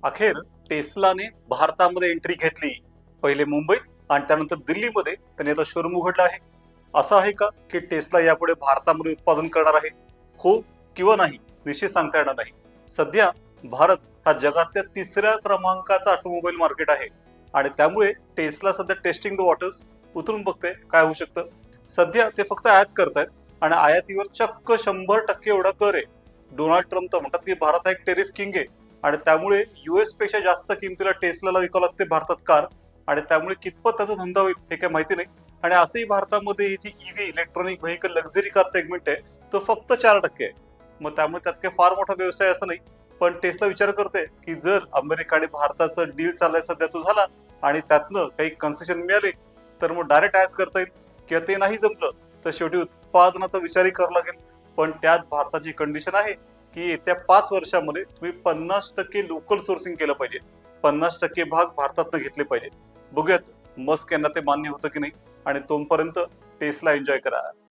अखेर टेस्लाने भारतामध्ये एंट्री घेतली. पहिले मुंबईत आणि त्यानंतर दिल्लीमध्ये त्यांनी आता शोरूम उघडला आहे. असं आहे का की टेस्ला यापुढे भारतामध्ये उत्पादन करणार आहे? हो किंवा नाही निश्चित सांगता येणार नाही. सध्या भारत हा जगातल्या 3ऱ्या क्रमांकाचा ऑटोमोबाईल मार्केट आहे आणि त्यामुळे टेस्ला सध्या टेस्टिंग द वॉटर्स उतरून बघते काय होऊ शकतं. सध्या ते फक्त आयात करतायत आणि आयातीवर चक्क 100% एवढा कर आहे. डोनाल्ड ट्रम्प तर म्हणतात की भारत हा एक टेरिफ किंग आहे आणि त्यामुळे युएस पेक्षा जास्त किमतीला टेस्लाला विकावं लागते भारतात कार आणि त्यामुळे कितपत त्याचा धंदा होईल हे काही माहिती नाही. आणि असंही भारतामध्ये ही जी EV electronic vehicle luxury car segment आहे तो फक्त 4% आहे. मग त्यामुळे त्यात काही फार मोठा व्यवसाय असं नाही. पण टेस्ला विचार करते की जर अमेरिका आणि भारताचं डील चाललाय सध्या तो झाला आणि त्यातनं काही कन्सेशन मिळाले तर मग डायरेक्ट आयात करता येईल किंवा ते नाही जमलं तर शेवटी उत्पादनाचा विचारही करावा लागेल. पण त्यात भारताची कंडिशन आहे की येत्या 5 वर्षामध्ये तुम्ही 50% लोकल सोर्सिंग केलं पाहिजे. 50% भाग भारतातनं घेतले पाहिजे. बघूयात मस्क यांना ते मान्य होतं की नाही आणि तोपर्यंत टेस्ला एन्जॉय करा.